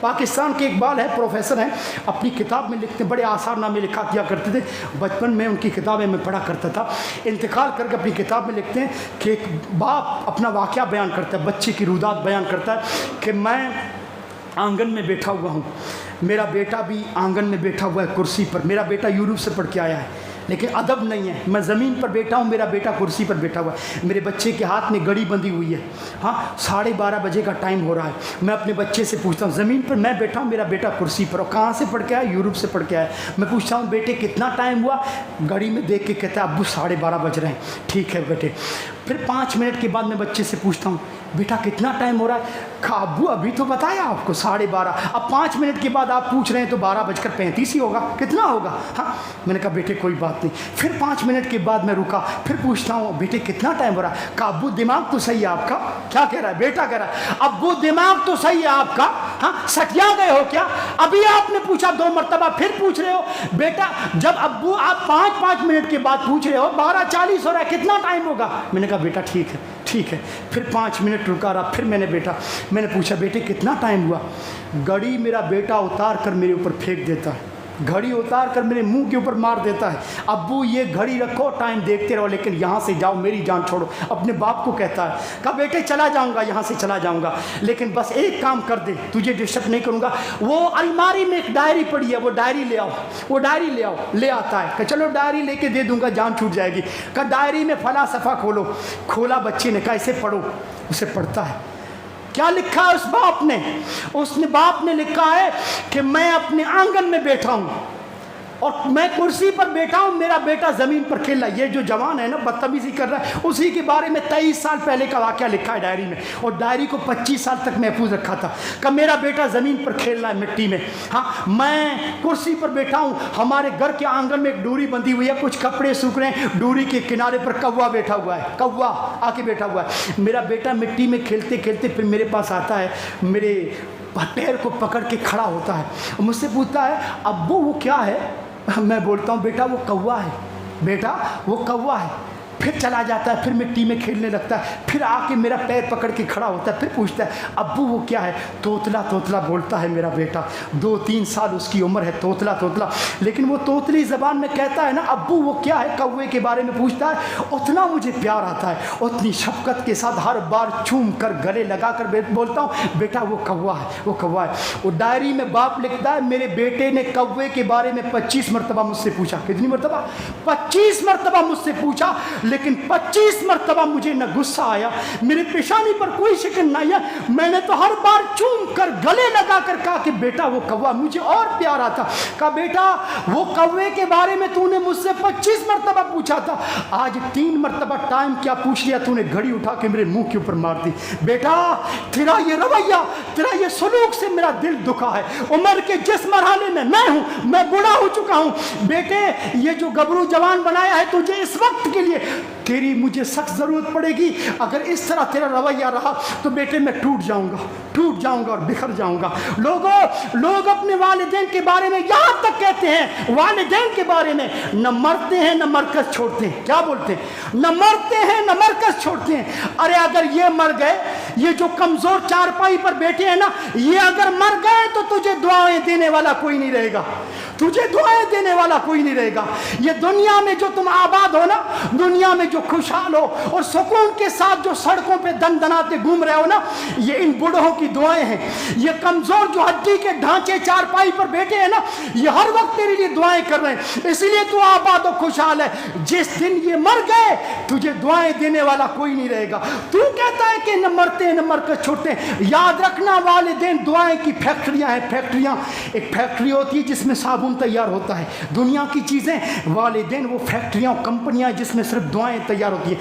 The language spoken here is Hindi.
पाकिस्तान के इकबाल है, प्रोफेसर हैं, अपनी किताब में लिखते, बड़े आसार नामे लिखा किया करते थे। बचपन में उनकी किताबें मैं पढ़ा करता था। इंतकाल करके अपनी किताब में लिखते हैं कि एक बाप अपना वाक़या बयान करता है, बच्चे की रुदात बयान करता है कि मैं आंगन में बैठा हुआ हूँ, मेरा बेटा भी आंगन में बैठा हुआ है कुर्सी पर। मेरा बेटा यूरोप से पढ़ के आया है, लेकिन अदब नहीं है। मैं ज़मीन पर बैठा हूँ, मेरा बेटा कुर्सी पर बैठा हुआ है। मेरे बच्चे के हाथ में घड़ी बंधी हुई है। हाँ, 12:30 बजे का टाइम हो रहा है। मैं अपने बच्चे से पूछता हूँ, ज़मीन पर मैं बैठा हूँ, मेरा बेटा कुर्सी पर। और कहाँ से पढ़ के आया? यूरोप से पढ़ के आया। मैं पूछता हूँ, बेटे कितना टाइम हुआ? घड़ी में देख के कहता है, अब्बू 12:30 बज रहे हैं। ठीक है बेटे। फिर 5 मिनट के बाद मैं बच्चे से पूछता हूँ, बेटा कितना टाइम हो रहा है? कहा, अब्बू अभी तो बताया आपको 12:30। अब 5 मिनट के बाद आप पूछ रहे हैं तो 12:35 ही होगा, कितना होगा? हाँ, मैंने कहा बेटे कोई बात नहीं। फिर 5 मिनट के बाद मैं रुका, फिर पूछता हूँ, बेटे कितना टाइम हो रहा है? कहा, अब्बू दिमाग तो सही है आपका। क्या कह रहा है बेटा? कह रहा है, अब्बू दिमाग तो सही है आपका। हाँ, सटिया गए हो क्या? अभी आपने पूछा 2 मरतबा, फिर पूछ रहे हो बेटा। जब अब्बू आप 5-5 मिनट के बाद पूछ रहे हो, 12:40 हो रहा है, कितना टाइम होगा? मैंने कहा बेटा ठीक है ठीक है। फिर 5 मिनट रुका रहा, फिर मैंने पूछा बेटे कितना टाइम हुआ? घड़ी मेरा बेटा उतार कर मेरे ऊपर फेंक देता है, घड़ी उतार कर मेरे मुंह के ऊपर मार देता है। अब्बू ये घड़ी रखो, टाइम देखते रहो, लेकिन यहाँ से जाओ, मेरी जान छोड़ो। अपने बाप को कहता है, कहा बेटे चला जाऊँगा, यहाँ से चला जाऊँगा, लेकिन बस एक काम कर दे, तुझे डिस्टर्ब नहीं करूँगा। वो अलमारी में एक डायरी पड़ी है, वो डायरी ले आओ, वो डायरी ले आओ। ले आता है, कहा चलो डायरी लेके दे दूँगा, जान छूट जाएगी। कहा डायरी में फला सफ़ा खोलो। खोला बच्चे ने, कहा इसे पढ़ो। उसे पढ़ता है। क्या लिखा है उस बाप ने? उसने बाप ने लिखा है कि मैं अपने आंगन में बैठा हूं और मैं कुर्सी पर बैठा हूं, मेरा बेटा जमीन पर खेल रहा है। ये जो जवान है ना, बदतमीजी कर रहा है, उसी के बारे में 23 साल पहले का वाकया लिखा है डायरी में, और डायरी को 25 साल तक महफूज रखा था। कि मेरा बेटा जमीन पर खेल रहा है मिट्टी में। हाँ, मैं कुर्सी पर बैठा हूं, हमारे घर के आंगन में एक डोरी बंधी हुई है, कुछ कपड़े सूख रहे हैं, डोरी के किनारे पर कौवा बैठा हुआ है, कौवा आके बैठा हुआ है। मेरा बेटा मिट्टी में खेलते खेलते फिर मेरे पास आता है, मेरे पैर को पकड़ के खड़ा होता है, मुझसे पूछता है, अब्बू वो क्या है? मैं बोलता हूँ बेटा वो कौवा है, बेटा वो कौवा है। फिर चला जाता है, फिर मिट्टी में खेलने लगता है, फिर आके मेरा पैर पकड़ के खड़ा होता है, फिर पूछता है, अब्बू वो क्या है? तोतला तोतला बोलता है मेरा बेटा। 2-3 साल उसकी उम्र है, तोतला तोतला। लेकिन वो तोतली ज़बान में कहता है ना, अब्बू वो क्या है, कौवे के बारे में पूछता है। उतना मुझे प्यार आता है, उतनी शफकत के साथ हर बार चूम कर गले लगा कर बोलता हूँ, बेटा वो कौवा है, वो कौवा है। वो डायरी में बाप लिखता है, मेरे बेटे ने कौवे के बारे में 25 मरतबा मुझसे पूछा। कितनी मरतबा? 25 मरतबा मुझसे पूछा, लेकिन 25 मरतबा मुझे न गुस्सा आया, मेरे पेशानी पर कोई शिकन नहीं आया। मैंने तो हर बार चूम कर गले लगा कर कहा कि बेटा वो कौवा। मुझे और प्यार आता। कहा बेटा वो कौवे के बारे में तूने मुझसे 25 मरतबा पूछा था, आज 3 मरतबा टाइम क्या पूछ लिया तूने, घड़ी उठा के मेरे मुंह के ऊपर मार दी। बेटा तेरा ये रवैया, तेरा ये सलूक से मेरा दिल दुखा है। उम्र के जिस मरहले में मैं हूं, मैं बूढ़ा हो चुका हूं। बेटे ये जो गबरू जवान बनाया है तुझे इस वक्त के लिए, तेरी मुझे सख्त ज़रूरत पड़ेगी। अगर इस तरह तेरा रवैया रहा तो बेटे मैं टूट जाऊंगा और बिखर जाऊंगा। लोग अपने वालिदैन के बारे में यहाँ तक कहते हैं, वालिदैन के बारे में, न मरते हैं न मरकज़ छोड़ते हैं। क्या बोलते हैं? न मरते हैं न मरकज़ छोड़ते हैं। अरे अगर ये मर गए, ये जो कमज़ोर चारपाई पर बैठे हैं ना, ये अगर मर गए तो तुझे दुआएं देने वाला कोई नहीं रहेगा, तुझे दुआएं देने वाला कोई नहीं रहेगा। ये दुनिया में जो तुम आबाद हो ना, दुनिया में जो खुशहाल हो और सुकून के साथ जो सड़कों पे दनदनाते घूम रहे हो ना, ये इन बूढ़ों की दुआएं हैं। ये कमजोर जो हड्डी के ढांचे चारपाई पर बैठे हैं ना, ये हर वक्त तेरे लिए दुआएं कर रहे हैं, इसलिए तू आबाद और खुशहाल है। जिस दिन ये मर गए तुझे दुआएं देने वाला कोई नहीं रहेगा। तू कहता है कि न मरते न मरकज़ छोड़ते। याद रखना वालिदैन दुआएं की फैक्ट्रियां हैं, फैक्ट्रियां। एक फैक्ट्री होती है जिसमें साबुन तैयार होता है, दुनिया की चीजें, वालिदैन वो फैक्ट्रियां कंपनियां जिसमें सिर्फ दुआएं तैयार होती है।